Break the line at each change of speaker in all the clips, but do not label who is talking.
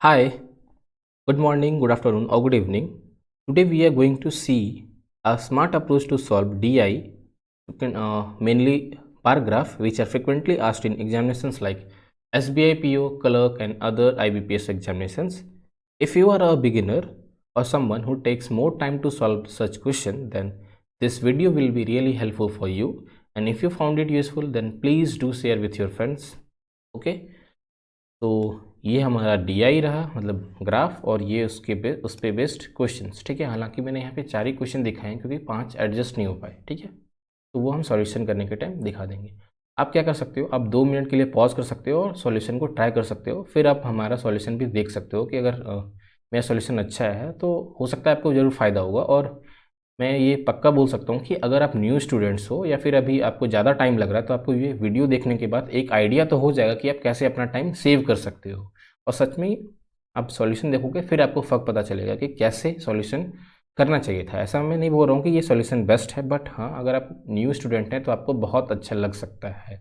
Hi, good morning, good afternoon, or good evening. Today we are going to see a smart approach to solve DI, mainly bar graph, which are frequently asked in examinations like SBI PO, clerk, and other IBPS examinations. If you are a beginner or someone who takes more time to solve such question, then this video will be really helpful for you. And if you found it useful, then please do share with your friends. Okay. तो ये हमारा DI रहा, मतलब graph, और ये उस पे based questions. ठीक है, हालांकि मैंने यहाँ पे 4 ही क्वेश्चन दिखाए हैं क्योंकि 5 एडजस्ट नहीं हो पाए। ठीक है, तो वो हम सॉल्यूशन करने के टाइम दिखा देंगे। आप क्या कर सकते हो, आप 2 मिनट के लिए पॉज कर सकते हो और सॉल्यूशन को ट्राई कर सकते हो, फिर आप हमारा सॉल्यूशन भी देख सकते हो कि अगर मेरा सॉल्यूशन अच्छा है तो हो सकता है आपको ज़रूर फ़ायदा होगा। और मैं ये पक्का बोल सकता हूँ कि अगर आप न्यू स्टूडेंट्स हो या फिर अभी आपको ज़्यादा टाइम लग रहा है, तो आपको ये वीडियो देखने के बाद एक आइडिया तो हो जाएगा कि आप कैसे अपना टाइम सेव कर सकते हो। और सच में आप सॉल्यूशन देखोगे फिर आपको फ़र्क पता चलेगा कि कैसे सॉल्यूशन करना चाहिए था। ऐसा मैं नहीं बोल रहा हूँ कि ये सॉल्यूशन बेस्ट है, बट हाँ, अगर आप न्यू स्टूडेंट हैं तो आपको बहुत अच्छा लग सकता है।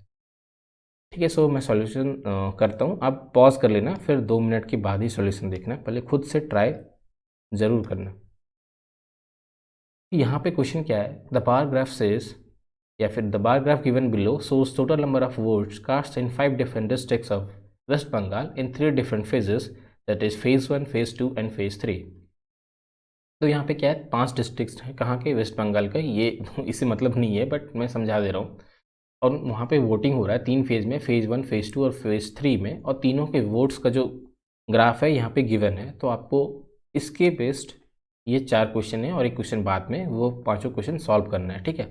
ठीक है, सो मैं सॉल्यूशन करता हूँ, आप पॉज कर लेना, फिर 2 मिनट के बाद ही सॉल्यूशन देखना, पहले खुद से ट्राई ज़रूर करना। यहाँ पे क्वेश्चन क्या है, द बार ग्राफ सेज, या फिर the bar graph given below shows total number of votes cast in 5 different districts of West Bengal in 3 different phases, that is phase 1, phase 2 and phase 3। तो यहाँ पे क्या है, 5 districts हैं, कहाँ के, वेस्ट बंगाल का। ये इससे मतलब नहीं है, बट मैं समझा दे रहा हूँ। और वहाँ पे वोटिंग हो रहा है 3 फेज में, फेज 1, फेज 2 और फेज 3 में, और तीनों के वोट्स का जो ग्राफ है यहाँ पे गिवन है। तो आपको इसके बेस्ड ये 4 क्वेश्चन है और एक क्वेश्चन बाद में, वो पांचों क्वेश्चन सॉल्व करना है। ठीक है,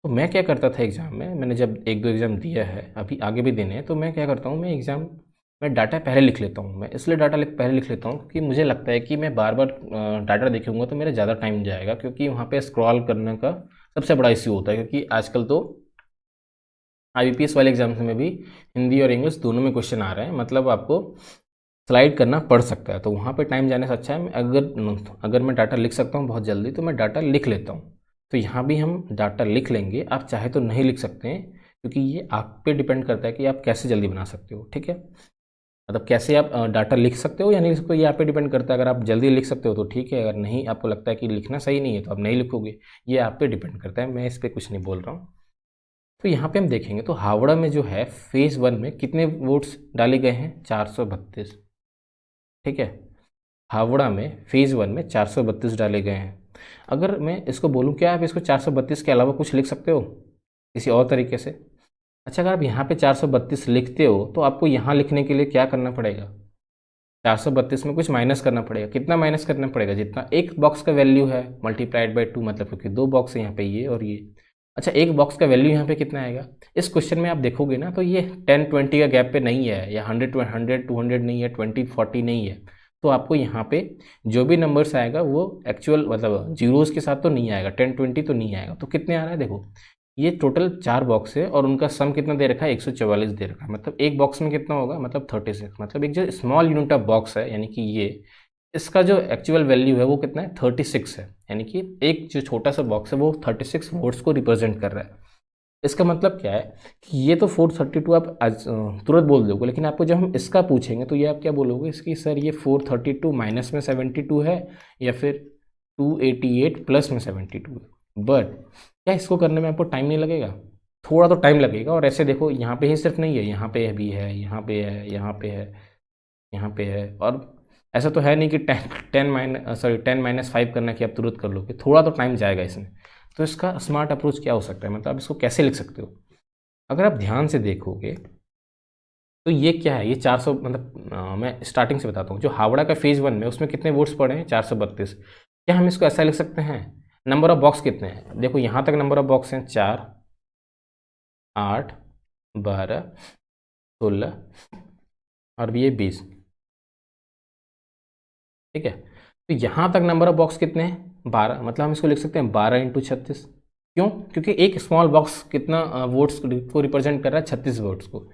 तो मैं क्या करता था एग्ज़ाम में, मैंने जब 1-2 एग्ज़ाम दिया है, अभी आगे भी देने हैं, तो मैं क्या करता हूँ, मैं डाटा पहले लिख लेता हूँ। मैं इसलिए पहले लिख लेता हूँ क्योंकि मुझे लगता है कि मैं बार बार डाटा देखूँगा तो मेरा ज़्यादा टाइम जाएगा, क्योंकि वहाँ पे स्क्रॉल करने का सबसे बड़ा इश्यू होता है। क्योंकि आजकल तो IBPS वाले एग्जाम्स में भी हिंदी और इंग्लिश दोनों में क्वेश्चन आ रहे हैं, मतलब आपको स्लाइड करना पड़ सकता है। तो वहाँ पे टाइम जाने से अच्छा है अगर मैं डाटा लिख सकता हूँ बहुत जल्दी, तो मैं डाटा लिख लेता हूँ। तो यहाँ भी हम डाटा लिख लेंगे, आप चाहे तो नहीं लिख सकते हैं, क्योंकि ये आप पे डिपेंड करता है कि आप कैसे जल्दी बना सकते हो। ठीक है, मतलब कैसे आप डाटा लिख सकते हो या नहीं लिख सकते हो, ये आप पे डिपेंड करता है। अगर आप जल्दी लिख सकते हो तो ठीक है, अगर नहीं, आपको लगता है कि लिखना सही नहीं है तो आप नहीं लिखोगे, ये आप पे डिपेंड करता है। मैं इस पर कुछ नहीं बोल रहा हूँ। तो यहाँ पे हम देखेंगे तो हावड़ा में जो है फेज़ 1 में कितने वोट्स डाले गए हैं, 432। ठीक है, हावड़ा में फेज़ 1 में 432 डाले गए हैं। अगर मैं इसको बोलूँ, क्या आप इसको 432 के अलावा कुछ लिख सकते हो किसी और तरीके से? अच्छा, अगर आप यहाँ पे 432 लिखते हो तो आपको यहाँ लिखने के लिए क्या करना पड़ेगा, 432 में कुछ माइनस करना पड़ेगा। कितना माइनस करना पड़ेगा, जितना एक बॉक्स का वैल्यू है मल्टीप्लाइड बाई 2, मतलब क्योंकि 2 बॉक्स है यहाँ पे, ये और ये। अच्छा, एक बॉक्स का वैल्यू यहाँ पे कितना आएगा, इस क्वेश्चन में आप देखोगे ना, तो ये 10-20 का गैप पे नहीं है, या 100-200 नहीं है, 20-40 नहीं है। तो आपको यहाँ पे जो भी नंबर्स आएगा वो एक्चुअल, मतलब जीरोस के साथ तो नहीं आएगा, 10-20 तो नहीं आएगा। तो कितने आ रहा है देखो, ये टोटल 4 बॉक्स है और उनका सम कितना दे रखा है, 144 दे रखा है। मतलब एक बॉक्स में कितना होगा, मतलब 36। मतलब एक जो स्मॉल यूनिट ऑफ बॉक्स है, यानी कि ये, इसका जो एक्चुअल वैल्यू है वो कितना है, 36 है। यानी कि एक जो छोटा सा बॉक्स है वो 36 वोट्स को रिप्रेजेंट कर रहा है। इसका मतलब क्या है कि ये तो 432 आप तुरंत बोल दोगे, लेकिन आपको जब हम इसका पूछेंगे तो ये आप क्या बोलोगे, इसकी सर ये 432 माइनस में 72 है, या फिर 288 प्लस में 72 है। बट क्या इसको करने में आपको टाइम नहीं लगेगा, थोड़ा तो टाइम लगेगा। और ऐसे देखो, यहाँ पे ही सिर्फ नहीं है, यहाँ पे भी है, यहाँ पे है, यहाँ पे है, यहाँ पे है। और ऐसा तो है नहीं कि 10-5 करना कि आप तुरंत कर लोगे, थोड़ा तो टाइम जाएगा इसमें। तो इसका स्मार्ट अप्रोच क्या हो सकता है, मतलब आप इसको कैसे लिख सकते हो? अगर आप ध्यान से देखोगे तो ये क्या है, ये 400, मतलब मैं स्टार्टिंग से बताता हूँ। जो हावड़ा का फेज़ 1 में, उसमें कितने वोट्स पड़े हैं, 432। क्या हम इसको ऐसा लिख सकते हैं, नंबर ऑफ बॉक्स कितने हैं, देखो यहाँ तक नंबर ऑफ बॉक्स हैं 4, 8, 12, 16 और ये 20। ठीक है, तो यहाँ तक नंबर ऑफ बॉक्स कितने हैं, 12। मतलब हम इसको लिख सकते हैं 12 इंटू 36। क्यों, क्योंकि एक स्मॉल बॉक्स कितना वोट्स को रिप्रेजेंट कर रहा है, 36 वोट्स को।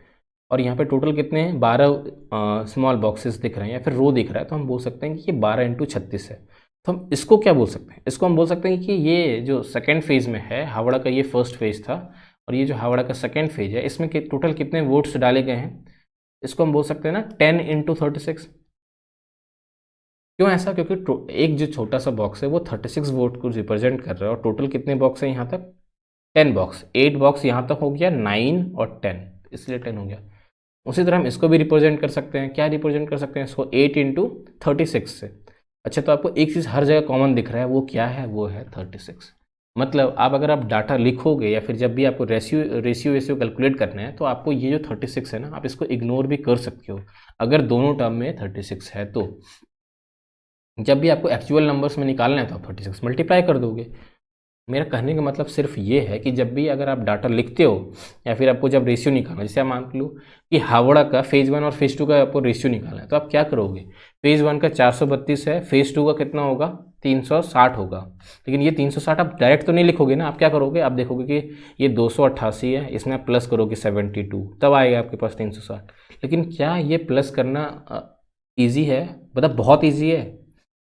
और यहाँ पे टोटल कितने हैं, 12 स्मॉल बॉक्सेस दिख रहे हैं या फिर रो दिख रहा है। तो हम बोल सकते हैं कि ये 12 इंटू 36 है। तो हम इसको क्या बोल सकते हैं, इसको हम बोल सकते हैं कि ये जो सेकेंड फेज़ में है, हावड़ा का ये फर्स्ट फेज़ था, और ये जो हावड़ा का सेकेंड फेज़ है, इसमें टोटल कितने वोट्स डाले गए हैं, इसको हम बोल सकते हैं ना 10 इंटू 36। क्यों ऐसा? क्योंकि एक जो छोटा सा बॉक्स है वो 36 वोट को रिप्रेजेंट कर रहा है और टोटल कितने बॉक्स हैं यहाँ तक? 10 बॉक्स, 8 बॉक्स यहाँ तक हो गया, 9 और 10, इसलिए 10 हो गया। उसी तरह हम इसको भी रिप्रेजेंट कर सकते हैं। क्या रिप्रेजेंट कर सकते हैं इसको? 8 इंटू 36 से। अच्छा, तो आपको एक चीज़ हर जगह कॉमन दिख रहा है, वो क्या है? वो है 36। मतलब आप अगर आप डाटा लिखोगे या फिर जब भी आपको रेशियो कैलकुलेट करना है तो आपको ये जो 36 है ना, आप इसको इग्नोर भी कर सकते हो अगर दोनों टर्म में 36 है तो। जब भी आपको एक्चुअल नंबर्स में निकालना है तो आप 36 मल्टीप्लाई कर दोगे। मेरा कहने का मतलब सिर्फ ये है कि जब भी अगर आप डाटा लिखते हो या फिर आपको जब रेशियो निकालना है, जैसे आप मान लो कि हावड़ा का फेज़ 1 और फेज़ 2 का आपको रेशियो निकालना है, तो आप क्या करोगे? फेज़ 1 का 432 है, फेज़ 2 का कितना होगा? 360 होगा। लेकिन ये 360 आप डायरेक्ट तो नहीं लिखोगे ना, आप क्या करोगे? आप देखोगे कि ये 288 है, इसमें आप प्लस करोगे 72, तब आएगा आपके पास 360। लेकिन क्या ये प्लस करना ईजी है? मतलब बहुत ईजी है।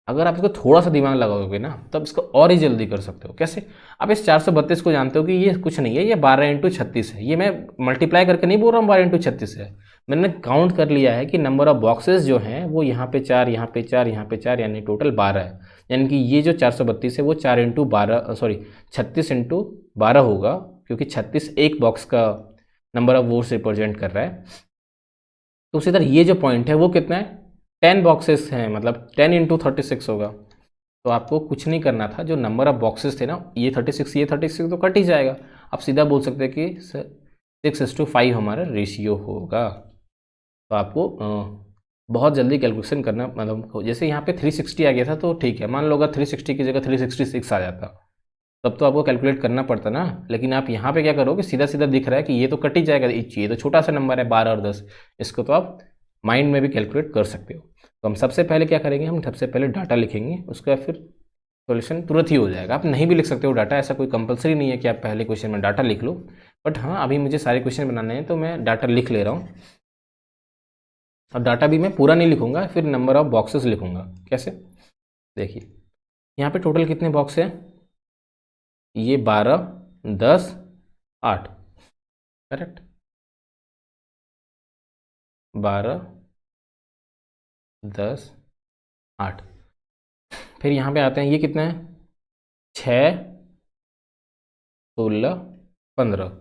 अगर आप इसको थोड़ा सा दिमाग लगाओगे ना तब इसको और ही जल्दी कर सकते हो। कैसे? आप इस 432 को जानते हो कि ये कुछ नहीं है, ये 12 इंटू 36 है। ये मैं मल्टीप्लाई करके नहीं बोल रहा हूँ 12 इंटू 36 है, मैंने काउंट कर लिया है कि नंबर ऑफ बॉक्सेस जो हैं वो यहाँ पे 4, यहाँ पे 4, यहाँ पे 4, यानी टोटल 12 है। यानी कि ये जो 432 है वो 4 इंटू 12 सॉरी 36 इंटू 12 होगा, क्योंकि 36 एक बॉक्स का नंबर ऑफ वोट्स रिप्रेजेंट कर रहा है। तो उसी तरह ये जो पॉइंट है वो कितना है? 10 बॉक्सेस हैं, मतलब 10 इंटू 36 होगा। तो आपको कुछ नहीं करना था, जो नंबर ऑफ बॉक्सेस थे ना, ये 36 ये 36 तो कट ही जाएगा। आप सीधा बोल सकते हैं कि 6:5 हमारा रेशियो होगा। तो आपको बहुत जल्दी कैलकुलेशन करना, मतलब जैसे यहाँ पे 360 आ गया था तो ठीक है, मान लो अगर 360 की जगह 366 आ जाता तब तो आपको कैलकुलेट करना पड़ता ना। लेकिन आप यहाँ पे क्या करोगे? सीधा सीधा दिख रहा है कि ये तो कट ही जाएगा, ये तो छोटा सा नंबर है 12 और 10, इसको तो आप माइंड में भी कैलकुलेट कर सकते हो। तो हम सबसे पहले क्या करेंगे? हम सबसे पहले डाटा लिखेंगे, उसके बाद फिर सॉल्यूशन तुरंत ही हो जाएगा। आप नहीं भी लिख सकते हो डाटा, ऐसा कोई कंपलसरी नहीं है कि आप पहले क्वेश्चन में डाटा लिख लो। बट हाँ, अभी मुझे सारे क्वेश्चन बनाने हैं तो मैं डाटा लिख ले रहा हूँ। और डाटा भी मैं पूरा नहीं लिखूंगा, फिर नंबर ऑफ बॉक्सेस लिखूंगा। कैसे? देखिए यहाँ पे टोटल कितने बॉक्स हैं? ये 12, 10, 8, करेक्ट। 12, 10, 8। फिर यहाँ पे आते हैं, ये कितना है? 6, 16, 15।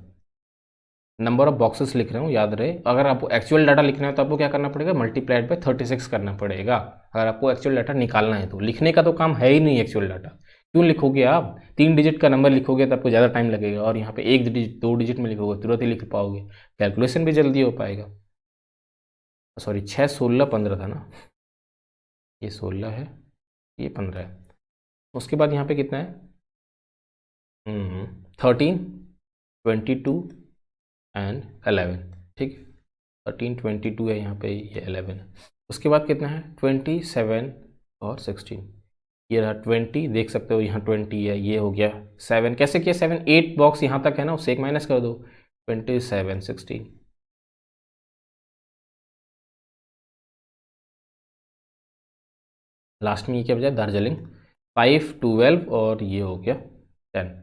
नंबर ऑफ बॉक्सेस लिख रहा हूँ, याद रहे। अगर आपको एक्चुअल डाटा लिखना है तो आपको क्या करना पड़ेगा? मल्टीप्लाइड बाय 36 करना पड़ेगा। अगर आपको एक्चुअल डाटा निकालना है तो लिखने का तो काम है ही नहीं एक्चुअल डाटा। क्यों लिखोगे आप? 3 डिजिट का नंबर लिखोगे तो आपको ज़्यादा टाइम लगेगा, और यहाँ पे 1 डिजिट 2 डिजिट में लिखोगे तुरंत ही लिख पाओगे, कैलकुलेशन भी जल्दी हो पाएगा। सॉरी, 6, 16, 15 था ना, ये 16 है, ये 15 है। उसके बाद यहाँ पे कितना है? 13, 22 एंड 11। ठीक है, 13, 22 है यहाँ पे, ये 11 है। उसके बाद कितना है? 27 और 16। ये रहा 20, देख सकते हो यहाँ 20 है, ये हो गया 7। कैसे किया? 7, 8 बॉक्स यहाँ तक है ना, उससे एक माइनस कर दो, 27, 16। लास्ट में ये क्या बचा? दार्जिलिंग, 5, 12 और ये हो गया 10।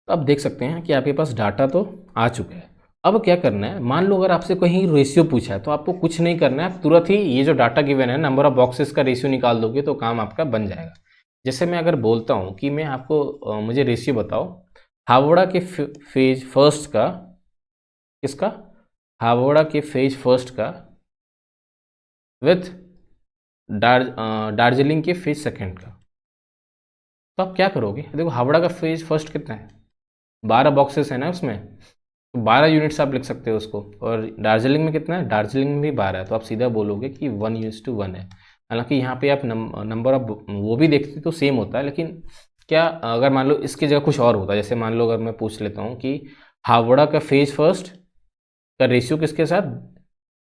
अब देख सकते हैं कि आपके पास डाटा तो आ चुका है। अब क्या करना है? मान लो अगर आपसे कहीं रेशियो पूछा है तो आपको कुछ नहीं करना है, आप तुरंत ही ये जो डाटा गिवन है नंबर ऑफ बॉक्सेस का रेशियो निकाल दोगे तो काम आपका बन जाएगा। जैसे मैं अगर बोलता हूँ कि मैं आपको मुझे रेशियो बताओ हावड़ा के फेज फर्स्ट का, किसका? हावड़ा के फेज फर्स्ट का विथ दार्जिलिंग के फेज सेकंड का। तो आप क्या करोगे? देखो हावड़ा का फेज फर्स्ट कितना है? 12 बॉक्सेस है ना उसमें, तो 12 यूनिट्स आप लिख सकते हो उसको। और दार्जिलिंग में कितना है? दार्जिलिंग में भी 12 है, तो आप सीधा बोलोगे कि 1:1 है। हालांकि यहाँ पे आप नंबर ऑफ वो भी देखते तो सेम होता है, लेकिन क्या अगर मान लो इसकी जगह कुछ और होता है, जैसे मान लो अगर मैं पूछ लेता हूँ कि हावड़ा का फेज फर्स्ट का रेशियो किसके साथ?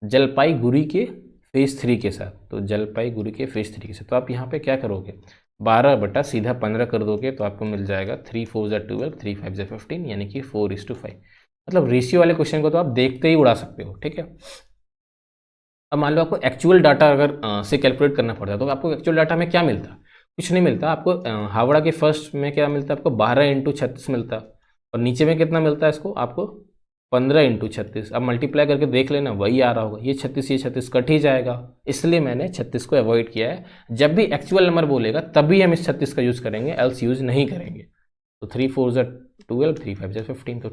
जलपाईगुड़ी के फेज 3 के साथ। तो जलपाईगुड़ी के फेज 3 के साथ, तो आप यहाँ पे क्या करोगे? 12 बटा सीधा 15 कर दोगे तो आपको मिल जाएगा 3 4 ज़ा 12, 3 5 ज़ा 15, यानी कि 4:5। मतलब रेशियो वाले क्वेश्चन को तो आप देखते ही उड़ा सकते हो। ठीक है, अब मान लो आपको एक्चुअल डाटा अगर से कैलकुलेट करना पड़ता है तो आपको एक्चुअल डाटा में क्या मिलता? कुछ नहीं मिलता आपको। हावड़ा के फर्स्ट में क्या मिलता है आपको? 12 इंटू 36 मिलता, और नीचे में कितना मिलता है इसको आपको? 15 इंटू 36, अब मल्टीप्लाई करके देख लेना वही आ रहा होगा, ये 36 कट ही जाएगा, इसलिए मैंने 36 को अवॉइड किया है। जब भी एक्चुअल नंबर बोलेगा तभी हम इस 36 का यूज़ करेंगे, एल्स यूज़ नहीं करेंगे। तो 3 4 ज़ा 12, 3 5 ज़ा 15, तो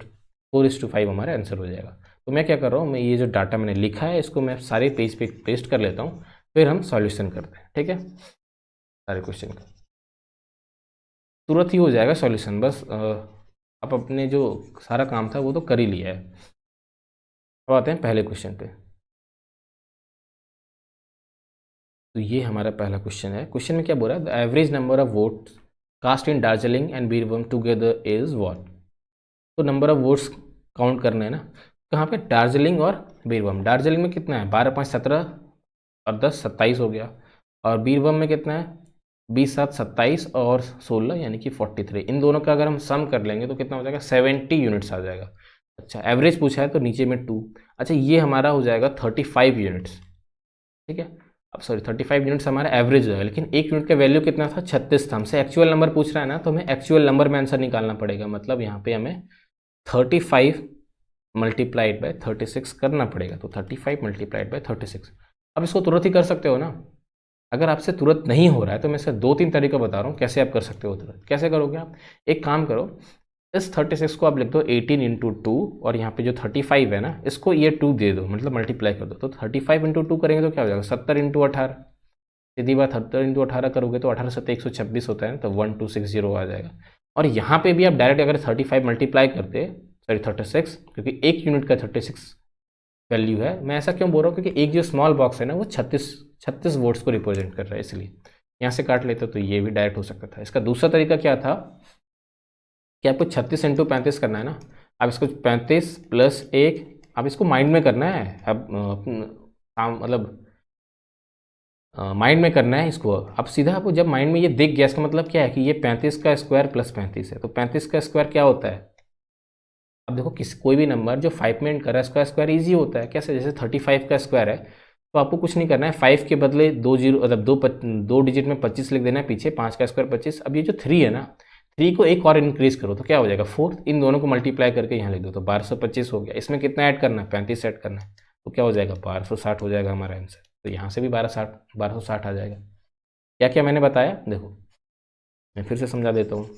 4:5 हमारा आंसर हो जाएगा। तो मैं क्या कर रहा हूँ, मैं ये जो डाटा मैंने लिखा है इसको मैं सारे पेज पे पेस्ट कर लेता हूँ, फिर हम सॉल्यूशन करते हैं, ठीक है, सारे क्वेश्चन का तुरंत ही हो जाएगा सॉल्यूशन। बस आप अपने जो सारा काम था वो तो कर ही लिया है। अब आते हैं पहले क्वेश्चन पे। तो ये हमारा पहला क्वेश्चन है। क्वेश्चन में क्या बोल रहा है, the average number of votes cast in Darjeeling and Birbhum together is what. तो नंबर ऑफ वोट्स काउंट करना है ना, कहाँ पे, दार्जिलिंग और बीरभूम। दार्जिलिंग में कितना है, 12 5 17 और 10 27 हो गया, और बीरभूम में कितना है, 20 7 27 और 16 यानी कि 43। इन दोनों का अगर हम सम कर लेंगे तो कितना हो जाएगा, 70 यूनिट्स आ जाएगा। अच्छा, एवरेज पूछा है तो नीचे में 2। अच्छा, ये हमारा हो जाएगा 35 यूनिट्स, ठीक है। अब सॉरी 35 यूनिट्स हमारा एवरेज है, लेकिन एक यूनिट का वैल्यू कितना था, 36 था। हमसे एक्चुअल नंबर पूछ रहा है ना, तो हमें एक्चुअल नंबर में आंसर निकालना पड़ेगा। मतलब यहाँ पे हमें 35 मल्टीप्लाइड बाय 36 करना पड़ेगा। तो 35 मल्टीप्लाइड बाय 36। अब इसको तुरंत ही कर सकते हो ना। अगर आपसे तुरंत नहीं हो रहा है तो मैं इसका 2 3 तरीका बता रहा हूँ कैसे आप कर सकते हो तुरंत। कैसे करोगे आप, एक काम करो, इस 36 को आप लिख दो 18 इंटू 2, और यहाँ पे जो 35 है ना इसको ये 2 दे दो, मतलब मल्टीप्लाई कर दो। तो 35 इंटू 2 करेंगे तो क्या हो जाएगा, 70 इंटू 18। सीधी बात, 70 इंटू 18 करोगे तो 18 7 126 होता है, तो 1260 आ जाएगा। और यहाँ पे भी आप डायरेक्ट अगर 35 मल्टीप्लाई करते, सॉरी 36, क्योंकि एक यूनिट का 36 वैल्यू है। मैं ऐसा क्यों बोल रहा हूँ, क्योंकि एक जो स्मॉल बॉक्स है ना वो 36 वोट्स को रिप्रेजेंट कर रहा है, इसलिए यहाँ से काट लेते तो ये भी डायरेक्ट हो सकता था। इसका दूसरा तरीका क्या था कि आपको 36 इंटू 35 करना है ना। अब इसको 35 प्लस 1, अब इसको माइंड में करना है। अब मतलब माइंड में करना है इसको। अब सीधा आपको जब माइंड में ये दिख गया, इसका मतलब क्या है कि ये 35 का स्क्वायर प्लस 35 है। तो 35 का स्क्वायर क्या होता है, अब देखो कोई भी नंबर जो 5 में एंड कर रहा है उसका स्क्वायर ईजी होता है। कैसे, जैसे 35 का स्क्वायर है तो आपको कुछ नहीं करना है, 5 के बदले 2 जीरो, मतलब दो डिजिट में 25 लिख देना है पीछे, 5 का स्क्वायर 25। अब ये जो 3 है ना, 3 को एक और इंक्रीज करो तो क्या हो जाएगा 4, इन दोनों को मल्टीप्लाई करके यहाँ लिख दो तो 1225 हो गया। इसमें कितना ऐड करना है, 35 ऐड करना है, तो क्या हो जाएगा 1260 हो जाएगा हमारा आंसर। तो यहाँ से भी 1260 आ जाएगा। क्या क्या मैंने बताया, देखो मैं फिर से समझा देता हूँ।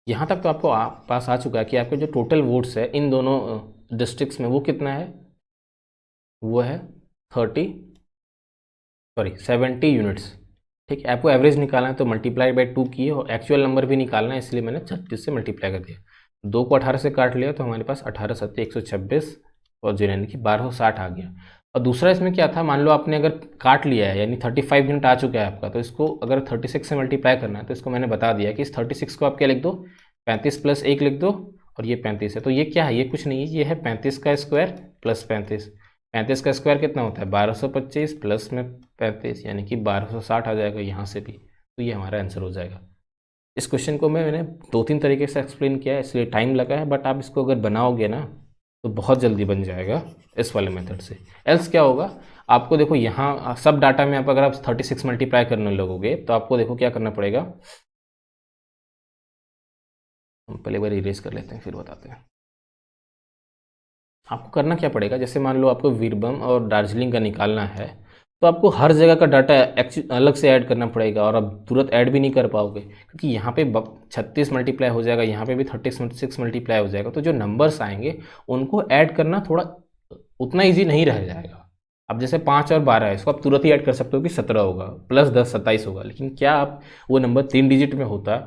यहाँ तक तो आपको पास आ चुका है कि आपके जो टोटल वोट्स है इन दोनों डिस्ट्रिक्ट्स में वो कितना है, वो है 70 यूनिट्स, ठीक है। आपको एवरेज निकालना है तो मल्टीप्लाई बाय 2 किए, और एक्चुअल नंबर भी निकालना है, इसलिए मैंने 36 से मल्टीप्लाई कर दिया। 2 को 18 से काट लिया तो हमारे पास 18 7 126 और जो यानी कि 1260 आ गया। और दूसरा इसमें क्या था, मान लो आपने अगर काट लिया है यानी 35 यूनिट आ चुका है आपका, तो इसको अगर 36 से मल्टीप्लाई करना है तो इसको मैंने बता दिया कि इस 36 को आप क्या लिख दो, 35 प्लस 1 लिख दो, और ये 35 है। तो ये क्या है, ये कुछ नहीं है, ये है 35 का स्क्वायर प्लस 35। 35 का स्क्वायर कितना होता है, 1225 प्लस में 35 यानी कि 1260 आ जाएगा यहाँ से भी। तो ये हमारा आंसर हो जाएगा। इस क्वेश्चन को मैंने 2 3 तरीके से एक्सप्लेन किया है, इसलिए टाइम लगा है, बट आप इसको अगर बनाओगे ना तो बहुत जल्दी बन जाएगा इस वाले मेथड से। एल्स क्या होगा, आपको देखो यहाँ सब डाटा में आप अगर आप 36 मल्टीप्लाई करने लगोगे तो आपको देखो क्या करना पड़ेगा। हम पहले बार इरेज कर लेते हैं फिर बताते हैं। आपको करना क्या पड़ेगा, जैसे मान लो आपको बीरभूम और दार्जिलिंग का निकालना है, तो आपको हर जगह का डाटा अलग से ऐड करना पड़ेगा, और अब तुरंत ऐड भी नहीं कर पाओगे क्योंकि यहाँ पे 36 मल्टीप्लाई हो जाएगा, यहाँ पे भी 36 मल्टीप्लाई हो जाएगा। तो जो नंबर्स आएंगे उनको ऐड करना थोड़ा उतना ईजी नहीं रह जाएगा। अब जैसे 5 और 12 है, इसको आप तुरंत ही ऐड कर सकते हो कि 17 होगा, प्लस 10 27 होगा, लेकिन क्या आप वो नंबर 3 डिजिट में होता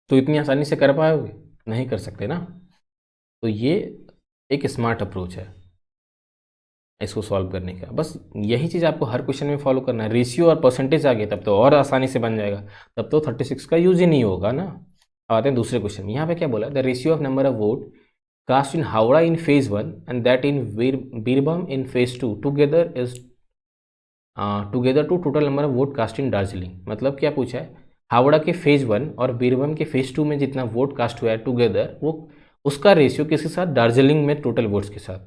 तो इतनी आसानी से कर पाओगे, नहीं कर सकते ना। तो ये एक स्मार्ट अप्रोच है इसको सॉल्व करने का। बस यही चीज़ आपको हर क्वेश्चन में फॉलो करना है। रेशियो और परसेंटेज आ गए तब तो और आसानी से बन जाएगा, तब तो 36 का यूज ही नहीं होगा ना। अब आते हैं दूसरे क्वेश्चन में। यहाँ पे क्या बोला, the ratio of number of vote cast in Howrah in phase 1 and that in Birbhum in phase 2 together is together to total number of vote cast in Darjeeling. मतलब क्या पूछा है, हावड़ा के फेज 1 और बीरभूम के फेज 2 में जितना वोट कास्ट हुआ है टुगेदर, वो उसका रेशियो किसके साथ, दार्जिलिंग में टोटल वोट्स के साथ।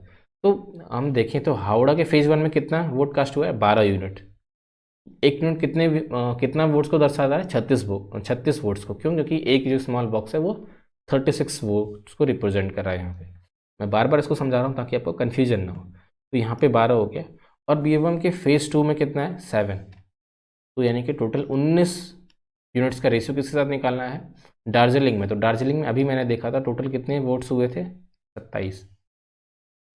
तो हम देखें तो हावड़ा के फेज़ 1 में कितना वोट कास्ट हुआ है, 12 यूनिट। एक यूनिट कितना वोट्स को दर्शाता है, 36 वोट्स को। क्यों? क्योंकि एक जो स्मॉल बॉक्स है वो 36 वोट्स को रिप्रेजेंट कर रहा है यहाँ पे। मैं बार बार इसको समझा रहा हूँ ताकि आपको कन्फ्यूजन ना हो। तो यहाँ पे 12 हो गया, और BM के फेज़ 2 में कितना है, 7। तो यानी कि टोटल 19 यूनिट्स का रेशियो किसके साथ निकालना है, दार्जिलिंग में। तो दार्जिलिंग में अभी मैंने देखा था टोटल कितने वोट्स हुए थे, 27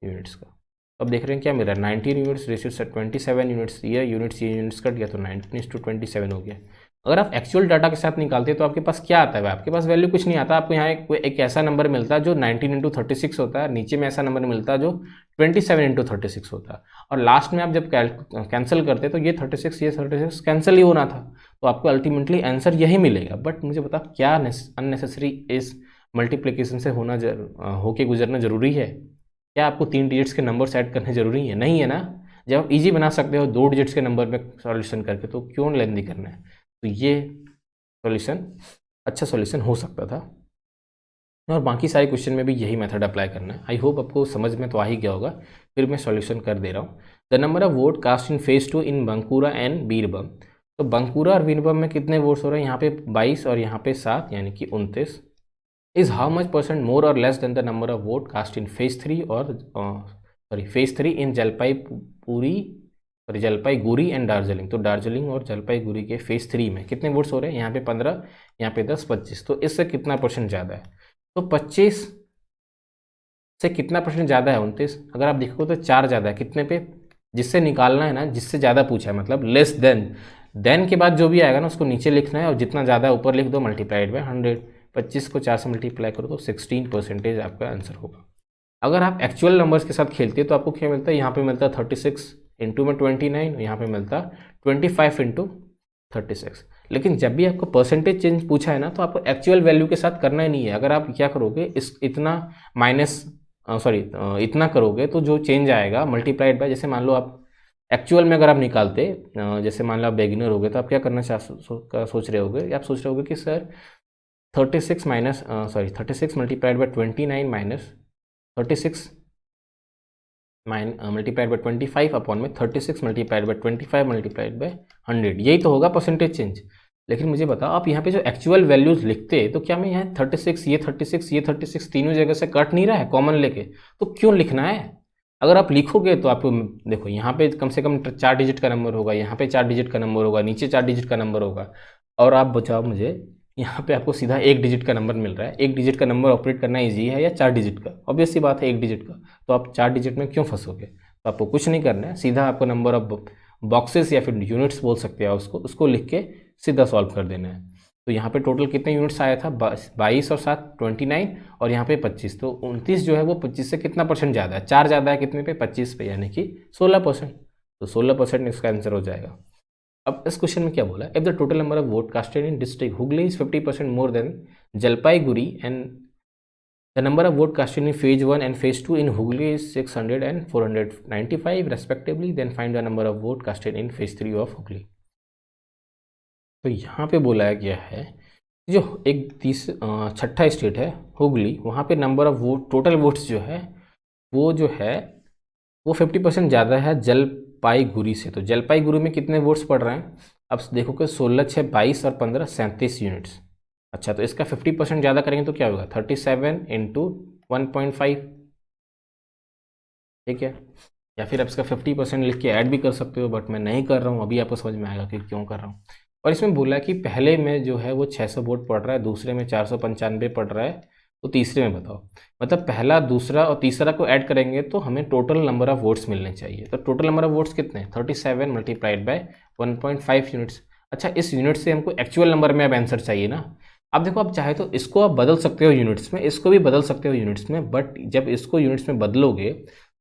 यूनिट्स का। अब देख रहे हैं क्या मिल रहा है, 19 यूनिट्स रेशियो से 27 यूनिट्स। ये यूनिट्स कट गया तो 19:27 हो गया। अगर आप एक्चुअल डाटा के साथ निकालते हैं तो आपके पास क्या आता है, आपके पास वैल्यू कुछ नहीं आता। आपको यहाँ एक ऐसा नंबर मिलता है जो 19 × 36 होता है, नीचे में ऐसा नंबर मिलता है जो 27 × 36 होता है, और लास्ट में आप जब कैंसिल करते तो ये 36 कैंसिल ही होना था। तो आपको अल्टीमेटली आंसर यही मिलेगा। बट मुझे बता, क्या अननेसेसरी इस मल्टीप्लिकेशन से होके गुजरना जरूरी है? क्या आपको 3 डिजिट्स के नंबर ऐड करने जरूरी है? नहीं है ना। जब आप इजी बना सकते हो 2 डिजिट्स के नंबर में सॉल्यूशन करके, तो क्यों लेंदी करना है? तो ये सॉल्यूशन अच्छा सॉल्यूशन हो सकता था, और बाकी सारे क्वेश्चन में भी यही मेथड अप्लाई करना है। आई होप आपको समझ में तो आ ही गया होगा, फिर मैं सॉल्यूशन कर दे रहा हूँ। The number of vote cast in phase 2 in Bankura and Birbhum. तो बंकुरा और बीरबम में कितने वोट्स हो रहे हैं, यहाँ पे 22 और यहाँ पे 7, यानी कि 29। इज हाउ मच % मोर और less than the number of vote cast in phase 3 और phase 3 in Jalpaiguri and Darjeeling. तो दार्जिलिंग और जलपाईगुड़ी के फेज़ 3 में कितने वोट्स हो रहे हैं, यहाँ पे 15, यहाँ पे 10, 25। तो इससे कितना % ज़्यादा है? तो 25 से कितना % ज़्यादा है, 29। अगर आप देखो तो 4 ज़्यादा है, कितने पे? जिससे निकालना है ना, जिससे ज़्यादा पूछा है, मतलब लेस देन के बाद जो भी आएगा ना उसको नीचे लिखना है, और जितना ज़्यादा ऊपर लिख दो, मल्टीप्लाइड बाय 100। 25 को 4 से मल्टीप्लाई करो तो 16% आपका आंसर होगा। अगर आप एक्चुअल नंबर्स के साथ खेलते तो आपको क्या मिलता है, यहाँ पे मिलता है 36 इंटू में 29, यहाँ पे मिलता 25 इंटू 36। लेकिन जब भी आपको परसेंटेज चेंज पूछा है ना, तो आपको एक्चुअल वैल्यू के साथ करना ही नहीं है। अगर आप क्या करोगे, इतना करोगे तो जो चेंज आएगा मल्टीप्लाइड बाय, जैसे मान लो आप एक्चुअल में अगर आप निकालते, जैसे मान लो आप बिगिनर हो गए, तो आप क्या करना सोच रहे होगे, आप सोच रहे होगे कि sir 36 multiplied by 29 minus 36 multiplied by 25 upon में 36 मल्टीप्लाइड बाय 25 मल्टीप्लाइड बाय 100, यही तो होगा परसेंटेज चेंज। लेकिन मुझे बताओ, आप यहाँ पे जो एक्चुअल वैल्यूज लिखते तो क्या मैं यहाँ 36 ये 36 तीनों जगह से कट नहीं रहा है कॉमन लेके? तो क्यों लिखना है? अगर आप लिखोगे तो आपको देखो, यहाँ पे कम से कम 4 डिजिट का नंबर होगा, यहाँ पे 4 डिजिट का नंबर होगा, नीचे 4 डिजिट का नंबर होगा, और आप बताओ मुझे, यहाँ पे आपको सीधा 1 डिजिट का नंबर मिल रहा है। 1 डिजिट का नंबर ऑपरेट करना ईजी है या 4 डिजिट का? ऑब्वियस सी बात है 1 डिजिट का। तो आप 4 डिजिट में क्यों फंसोगे? तो आपको कुछ नहीं करना है, सीधा आपको नंबर ऑफ बॉक्सेस या फिर यूनिट्स बोल सकते हैं उसको लिख के सीधा सॉल्व कर देना है। तो यहाँ पे टोटल कितने यूनिट्स आया था, 22 और 7 29, और यहाँ पे 25। तो 29 जो है वो 25 से कितना % ज़्यादा है, 4 ज़्यादा है कितने पे, 25 पे, यानी कि 16%। तो 16% इसका आंसर हो जाएगा। अब इस क्वेश्चन में क्या बोला, if the total number of vote casted in district Hooghly is 50% more than Jalpaiguri and the number of vote casted in phase 1 and phase 2 in Hooghly is 600 and 495 respectively, then find the number of vote casted in phase 3 of Hooghly. तो यहाँ पे बोला गया है जो एक छठा state है हुगली, वहाँ पे number of vote total votes जो है वो 50% ज़्यादा है जलपाईगुड़ी से। तो जलपाईगुड़ी में कितने वोट्स पड़ रहे हैं, अब देखो कि 16 6 22 और 15 37 यूनिट्स। अच्छा, तो इसका 50% ज़्यादा करेंगे तो क्या होगा, 37 इंटू 1.5, ठीक है। या फिर आप इसका 50% लिख के ऐड भी कर सकते हो, बट मैं नहीं कर रहा हूँ, अभी आपको समझ में आएगा कि क्यों कर रहा हूँ। और इसमें बोला है कि पहले में जो है वो 600 वोट पड़ रहा है, दूसरे में 495 पड़ रहा है, तो तीसरे में बताओ। मतलब पहला, दूसरा और तीसरा को ऐड करेंगे तो हमें टोटल नंबर ऑफ वोट्स मिलने चाहिए। तो टोटल नंबर ऑफ वोट्स कितने, 37 मल्टीप्लाइड बाय 1.5 यूनिट्स। अच्छा, इस यूनिट से हमको एक्चुअल नंबर में अब आंसर चाहिए ना। अब देखो, आप चाहे तो इसको आप बदल सकते हो यूनिट्स में, इसको भी बदल सकते हो यूनिट्स में, बट जब इसको यूनिट्स में बदलोगे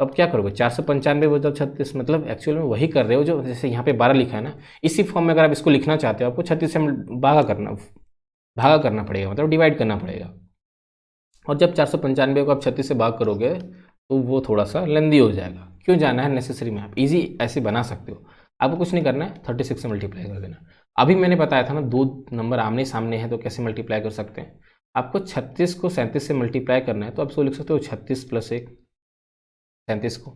तो अब क्या करोगे, 495 बदल 36, मतलब एक्चुअल में वही कर रहे हो जो, जैसे यहाँ पे 12 लिखा है ना, इसी फॉर्म में अगर आप इसको लिखना चाहते हो आपको 36 से भागा करना पड़ेगा, मतलब डिवाइड करना पड़ेगा। और जब 495 को आप 36 से भाग करोगे तो वो थोड़ा सा लेंदी हो जाएगा। क्यों जाना है नेसेसरी में, आप इजी ऐसे बना सकते हो। आपको कुछ नहीं करना है, 36 से मल्टीप्लाई कर देना। अभी मैंने बताया था ना, 2 नंबर आमने सामने हैं तो कैसे मल्टीप्लाई कर सकते हैं। आपको 36 को 37 से मल्टीप्लाई करना है, तो आप इसको लिख सकते हो 36 + 1 37 को,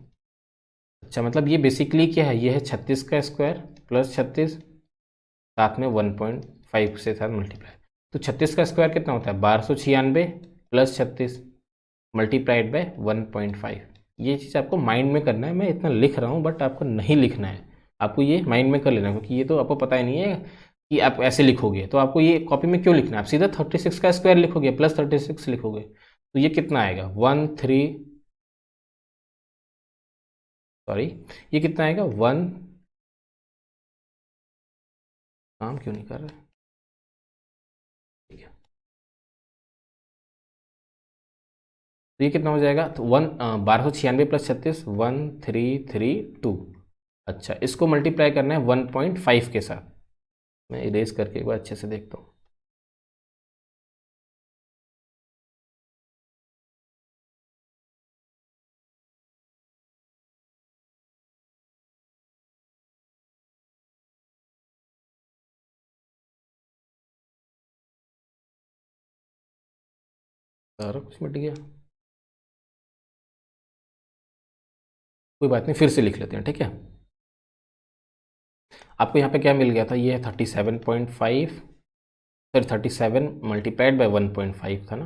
अच्छा, मतलब ये बेसिकली क्या है, ये है 36 का स्क्वायर प्लस 36 साथ में 1.5 से साथ मल्टीप्लाई। तो 36 का स्क्वायर कितना होता है, 1296 प्लस 36 मल्टीप्लाइड बाय 1.5। ये चीज़ आपको माइंड में करना है, मैं इतना लिख रहा हूँ बट आपको नहीं लिखना है, आपको ये माइंड में कर लेना, क्योंकि ये तो आपको पता ही नहीं है कि आप ऐसे लिखोगे। तो आपको ये कॉपी में क्यों लिखना है, आप सीधा 36 का स्क्वायर लिखोगे प्लस 36 लिखोगे, तो ये कितना आएगा ये कितना आएगा 1, काम क्यों नहीं कर रहा है, ठीक है। तो ये कितना हो जाएगा, तो 1296 प्लस 36 1332। अच्छा, इसको मल्टीप्लाई करना है 1.5 के साथ। मैं इरेज करके एक बार अच्छे से देखता हूँ। सारा कुछ मिट गया, कोई बात नहीं, फिर से लिख लेते हैं, ठीक है। आपको यहाँ पे क्या मिल गया था, ये है 37.5, सॉरी 37 मल्टीप्लाइड बाय 1.5 था ना।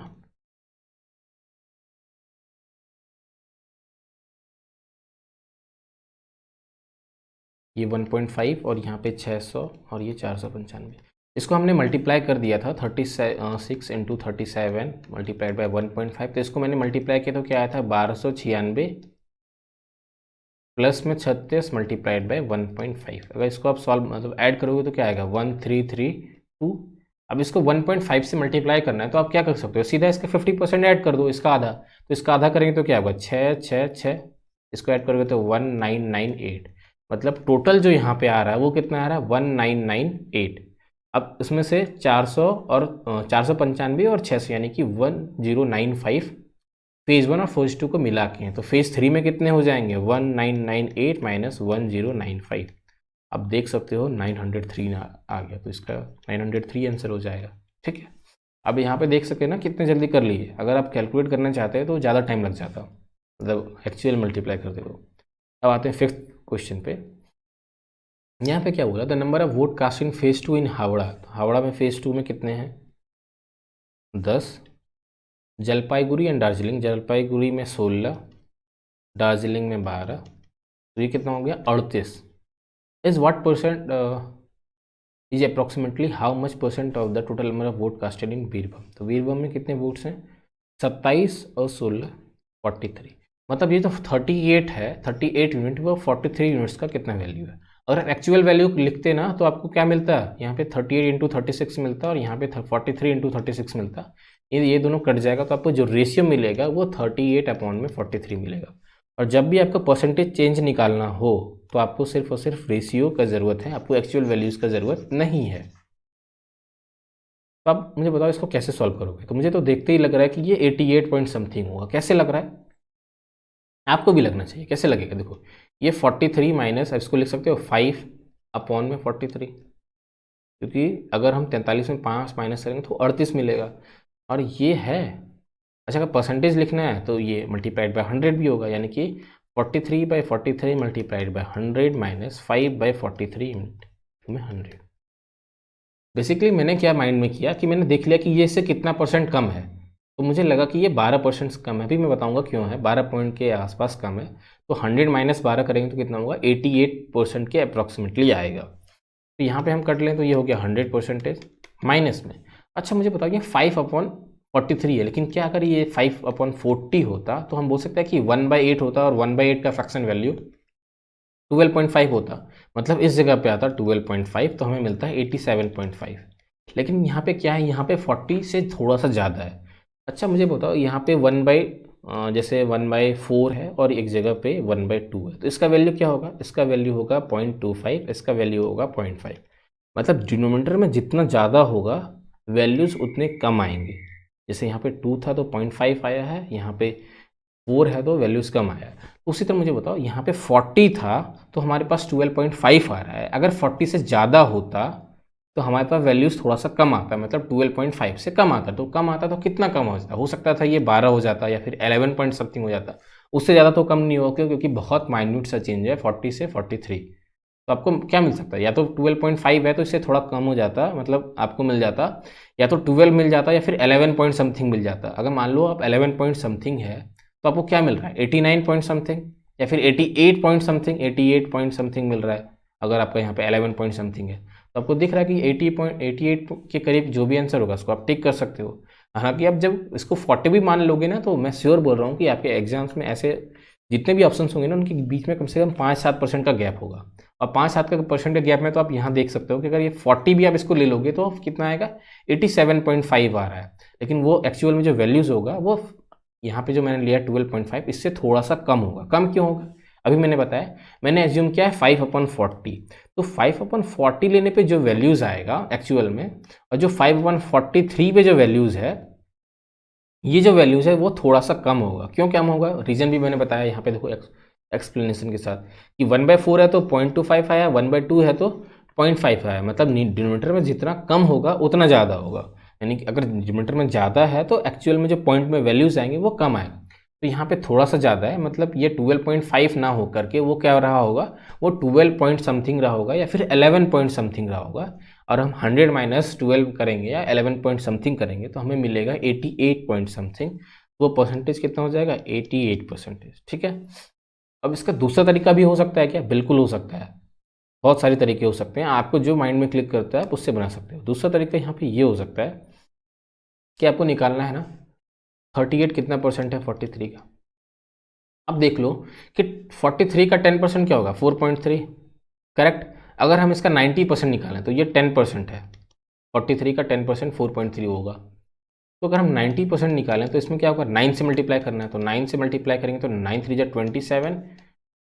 ये 1.5 और यहाँ पे 600 और ये 495, इसको हमने मल्टीप्लाई कर दिया था 36 इंटू 37 मल्टीप्लाइड बाय 1.5। तो इसको मैंने मल्टीप्लाई किया तो क्या आया था 1296 प्लस में 36 मल्टीप्लाइड बाय 1.5। अगर इसको आप सॉल्व मतलब ऐड करोगे तो क्या आएगा 1332। अब इसको 1.5 से मल्टीप्लाई करना है तो आप क्या कर सकते हो, सीधा इसका 50% ऐड कर दो, इसका आधा। तो इसका आधा करेंगे तो क्या होगा 6 6 6, इसको ऐड करोगे तो 1998। मतलब टोटल जो यहाँ पे आ रहा है वो कितना आ रहा है 1998। अब इसमें से 400 और 495 और 600 यानी कि 1095 फेज़ 1 और फेज़ 2 को मिला के हैं। तो फेज़ 3 में कितने हो जाएंगे 1998 माइनस 1095। अब देख सकते हो 903 आ गया, तो इसका 903 आंसर हो जाएगा, ठीक है। अब यहाँ पे देख सकते हैं ना कितने जल्दी कर लिए। अगर आप कैलकुलेट करना चाहते हैं तो ज़्यादा टाइम लग जाता, मतलब एक्चुअल मल्टीप्लाई करते हो। अब आते हैं 5th क्वेश्चन पे। यहाँ पे क्या बोला, the number of vote cast in phase 2 in Howrah. तो हावड़ा में फेज़ 2 में कितने हैं 10, जलपाईगुड़ी एंड दार्जिलिंग, जलपाईगुड़ी में 16, दार्जिलिंग में 12, तो ये कितना हो गया 38। Is what percent is approximately how much percent of the total number of vote casted in Birbhum. तो बीरभूम में कितने वोट्स हैं 27 और 16 43। मतलब ये तो 38 है, 38 यूनिट वो 43 यूनिट्स का कितना वैल्यू है। अगर एक्चुअल वैल्यू लिखते ना तो आपको क्या मिलता है, यहाँ पे 38 इंटू 36 मिलता है और यहाँ पे 43 इंटू 36 मिलता है। ये दोनों कट जाएगा तो आपको जो रेशियो मिलेगा वो 38 अपॉन में 43 मिलेगा। और जब भी आपको परसेंटेज चेंज निकालना हो तो आपको सिर्फ और सिर्फ रेशियो का ज़रूरत है, आपको एक्चुअल वैल्यूज़ का ज़रूरत नहीं है। तो आप मुझे बताओ इसको कैसे सॉल्व करोगे। तो मुझे तो देखते ही लग रहा है कि ये 88 पॉइंट समथिंग होगा। कैसे लग रहा है, आपको भी लगना चाहिए। कैसे लगेगा, देखो ये 43 माइनस, इसको लिख सकते हो 5 अपॉन में 43, क्योंकि अगर हम 43 में 5 माइनस करेंगे तो 38 मिलेगा। और ये है, अच्छा अगर परसेंटेज लिखना है तो ये मल्टीप्लाइड बाय 100 भी होगा, यानी कि 43 by 43 multiplied by 100 minus 5 by 43 में 100। बेसिकली मैंने क्या माइंड में किया कि मैंने देख लिया कि ये इससे कितना परसेंट कम है, तो मुझे लगा कि ये 12% कम है। अभी मैं बताऊंगा क्यों है, 12 पॉइंट के आसपास कम है। तो 100 माइनस 12 करेंगे तो कितना होगा 88% के अप्रॉक्सीमेटली आएगा। तो यहाँ पे हम कट लें तो ये हो गया 100% माइनस में। अच्छा मुझे बताओ ये 5/43 है, लेकिन क्या अगर ये 5/40 होता तो हम बोल सकते हैं कि 1/8 होता और 1/8 का फ्रैक्शन वैल्यू 12.5 होता। मतलब इस जगह पे आता 12.5 तो हमें मिलता है 87.5। लेकिन यहाँ पे क्या है, यहाँ पे 40 से थोड़ा सा ज़्यादा है। अच्छा मुझे बताओ यहाँ पे जैसे 1/4 है और एक जगह पे 1/2 है, तो इसका वैल्यू क्या होगा, इसका वैल्यू होगा 0.25, इसका वैल्यू होगा 0.5। मतलब डिनोमिनेटर में जितना ज़्यादा होगा वैल्यूज़ उतने कम आएंगे। जैसे यहाँ पे 2 था तो 0.5 आया है, यहाँ पे 4 है तो वैल्यूज़ कम आया है। उसी तरह मुझे बताओ यहाँ पे 40 था तो हमारे पास 12.5 आ रहा है। अगर 40 से ज़्यादा होता तो हमारे पास वैल्यूज़ थोड़ा सा कम आता, मतलब 12.5 से कम आता। तो कम आता तो कितना कम हो सकता था, ये 12 हो जाता या फिर 11 पॉइंट समथिंग हो जाता। उससे ज़्यादा तो कम नहीं होगा, क्योंकि बहुत माइन्यूट सा चेंज है 40 से 43। तो आपको क्या मिल सकता है, या तो 12.5 है तो इससे थोड़ा कम हो जाता, मतलब आपको मिल जाता या तो 12 मिल जाता या फिर 11 पॉइंट समथिंग मिल जाता। अगर मान लो आप 11 पॉइंट समथिंग है तो आपको क्या मिल रहा है, 89 पॉइंट समथिंग या फिर 88 पॉइंट समथिंग, 88 पॉइंट समथिंग मिल रहा है। अगर आपका यहाँ पे 11 पॉइंट समथिंग है तो आपको दिख रहा है कि 88 के करीब जो भी आंसर होगा उसको आप टिक कर सकते हो। हालांकि आप जब इसको 40 भी मान लोगे ना, तो मैं श्योर बोल रहा हूँ कि आपके एग्जाम्स में ऐसे जितने भी ऑप्शंस होंगे ना, उनके बीच में कम से कम 5-7% का गैप होगा। और 5-7% के गैप में तो आप यहाँ देख सकते हो कि अगर ये 40 भी आप इसको ले लोगे तो कितना आएगा, 87.5 आ रहा है। लेकिन वो एक्चुअल में जो वैल्यूज़ होगा वो यहाँ पे जो मैंने लिया 12.5, इससे थोड़ा सा कम होगा। कम क्यों होगा, अभी मैंने बताया, मैंने एज्यूम किया है 5/40। तो 5/40 लेने पे जो वैल्यूज़ आएगा एक्चुअल में, और जो 5/43 पे जो वैल्यूज़ है, ये जो वैल्यूज़ है वो थोड़ा सा कम होगा। क्यों कम होगा, रीज़न भी मैंने बताया यहाँ पे, देखो एक्सप्लेनेशन के साथ, कि 1/4 है तो 0.25 आया, 1/2 है तो 0.5 आया। मतलब डिनोमिनेटर में जितना कम होगा उतना ज़्यादा होगा। यानी कि अगर डिनोमिनेटर में ज़्यादा है तो एक्चुअल में जो पॉइंट में वैल्यूज़ आएंगे वो कम आएगा। तो यहाँ पे थोड़ा सा ज़्यादा है, मतलब ये 12.5 ना हो करके वो क्या रहा होगा, वो 12 पॉइंट समथिंग रहा होगा या फिर 11 पॉइंट समथिंग रहा होगा। और हम 100 माइनस 12 करेंगे या 11 पॉइंट समथिंग करेंगे तो हमें मिलेगा 88 पॉइंट समथिंग। वो परसेंटेज कितना हो जाएगा, 88%। ठीक है। अब इसका दूसरा तरीका भी हो सकता है क्या, बिल्कुल हो सकता है। बहुत सारे तरीके हो सकते हैं, आपको जो माइंड में क्लिक करता है आप उससे बना सकते हो। दूसरा तरीका यहाँ पे ये हो सकता है कि आपको निकालना है ना 38 कितना परसेंट है 43 का। अब देख लो कि 43 का 10% क्या होगा, 4.3, करेक्ट। अगर हम इसका 90% निकालें तो ये 10% है। 43 का 10% 4.3 होगा। तो अगर हम 90% निकालें तो इसमें क्या होगा, 9 से मल्टीप्लाई करना है। तो 9 से मल्टीप्लाई करेंगे तो 9 3 जा 27,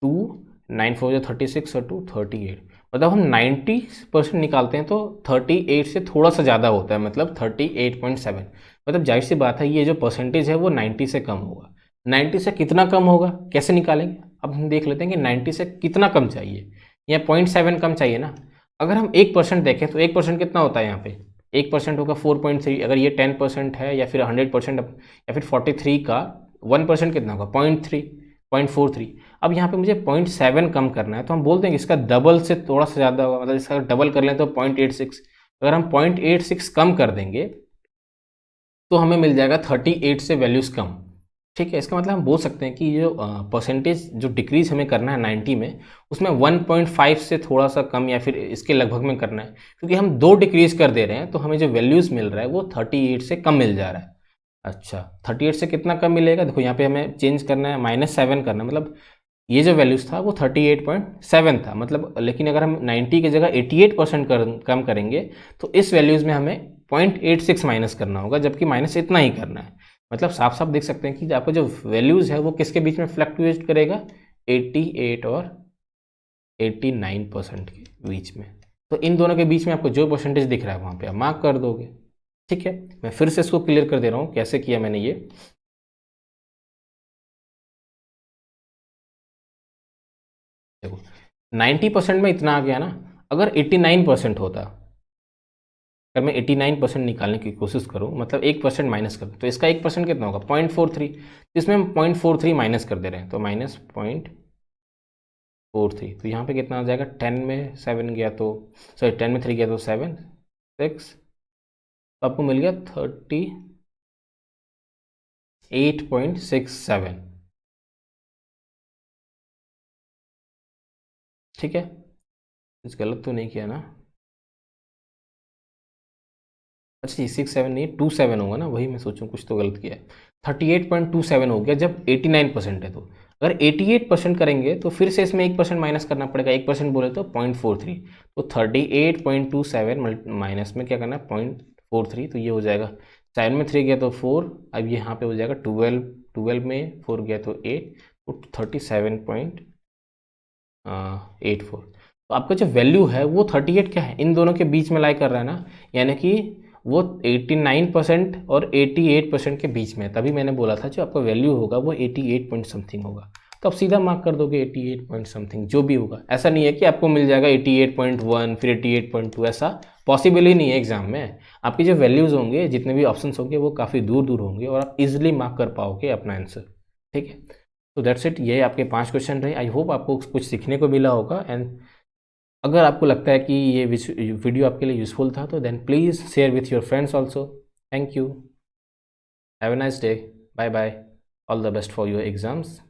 2 9 4 जा 36 और 2 38। मतलब हम 90% निकालते हैं तो 38 से थोड़ा सा ज़्यादा होता है, मतलब 38.7। मतलब जाहिर सी बात है ये जो परसेंटेज है वो 90 से कम होगा। 90 से कितना कम होगा, कैसे निकालेंगे, अब हम देख लेते हैं कि 90 से कितना कम चाहिए। या 0.7 कम चाहिए ना। अगर हम 1% देखें तो 1% कितना होता है यहाँ पे, 1% होगा 4.3। अगर ये 10% है या फिर 100% या फिर 43 का 1% कितना होगा, 0.43। अब यहाँ पे मुझे 0.7 कम करना है तो हम बोलते हैं कि इसका डबल से थोड़ा सा ज़्यादा होगा, मतलब इसका डबल कर लें तो 0.86। अगर हम 0.86 कम कर देंगे तो हमें मिल जाएगा 38 से वैल्यूज़ कम। ठीक है। इसका मतलब हम बोल सकते हैं कि ये जो परसेंटेज जो डिक्रीज हमें करना है 90 में, उसमें 1.5 से थोड़ा सा कम या फिर इसके लगभग में करना है। क्योंकि हम 2 डिक्रीज कर दे रहे हैं तो हमें जो वैल्यूज़ मिल रहा है वो 38 से कम मिल जा रहा है। अच्छा, 38 से कितना कम मिलेगा, देखो यहाँ पे हमें चेंज करना है, -7 करना है। मतलब ये जो वैल्यूज़ था वो 38.7 था, मतलब लेकिन अगर हम 90 की जगह 88% कम करेंगे तो इस वैल्यूज़ में हमें 0.86 माइनस करना होगा, जबकि माइनस इतना ही करना है। मतलब साफ साफ देख सकते हैं कि आपका जो वैल्यूज़ है वो किसके बीच में फ्लक्चुएट करेगा, 88 और 89% के बीच में। तो इन दोनों के बीच में आपको जो परसेंटेज दिख रहा है वहाँ पे आप मार्क कर दोगे। ठीक है। मैं फिर से इसको क्लियर कर दे रहा हूँ कैसे किया मैंने ये। देखो 90% में इतना आ गया ना, अगर 89% होता, अगर मैं 89% निकालने की कोशिश करूँ, मतलब 1% माइनस कर दूँ तो इसका 1% कितना होगा, 0.43। इसमें हम 0.43 माइनस कर दे रहे हैं तो -0.43। तो यहाँ पे कितना आ जाएगा, 10 में 7 गया तो, सॉरी 10 में 3 गया तो 7 6, तो आपको मिल गया 38.67। ठीक है। कुछ गलत तो नहीं किया ना, अच्छा ये 6-7 नहीं 2-7 होगा ना, वही मैं सोचूं कुछ तो गलत किया है। 38.27 हो गया जब 89% है। तो अगर 88% करेंगे तो फिर से इसमें 1% माइनस करना पड़ेगा, 1% बोले तो 0.43। तो 38.27 माइनस में क्या करना है 0.43, तो ये हो जाएगा 7 में 3 गया तो 4, अब यहाँ पे हो जाएगा 12, 12 में 4 गया तो 8, तो 37.84। तो आपका जो वैल्यू है वो 38 क्या है, इन दोनों के बीच में लाई कर रहा है ना, यानी कि वो 89% और 88% के बीच में। तभी मैंने बोला था जो आपका वैल्यू होगा वो 88 पॉइंट समथिंग होगा। तो आप सीधा मार्क कर दोगे 88 पॉइंट समथिंग जो भी होगा। ऐसा नहीं है कि आपको मिल जाएगा 88.1 फिर 88.2, ऐसा पॉसिबल ही नहीं है एग्जाम में। आपकी जो वैल्यूज़ होंगे, जितने भी ऑप्शन होंगे वो काफ़ी दूर दूर होंगे और आप इजिली मार्क कर पाओगे अपना आंसर। ठीक है। तो दैट्स इट, ये आपके 5 क्वेश्चन रहे। आई होप आपको कुछ सीखने को मिला होगा। एंड अगर आपको लगता है कि ये वीडियो आपके लिए यूज़फुल था तो then please share with your friends also. Thank you, have a nice day, bye bye, all the best for your exams.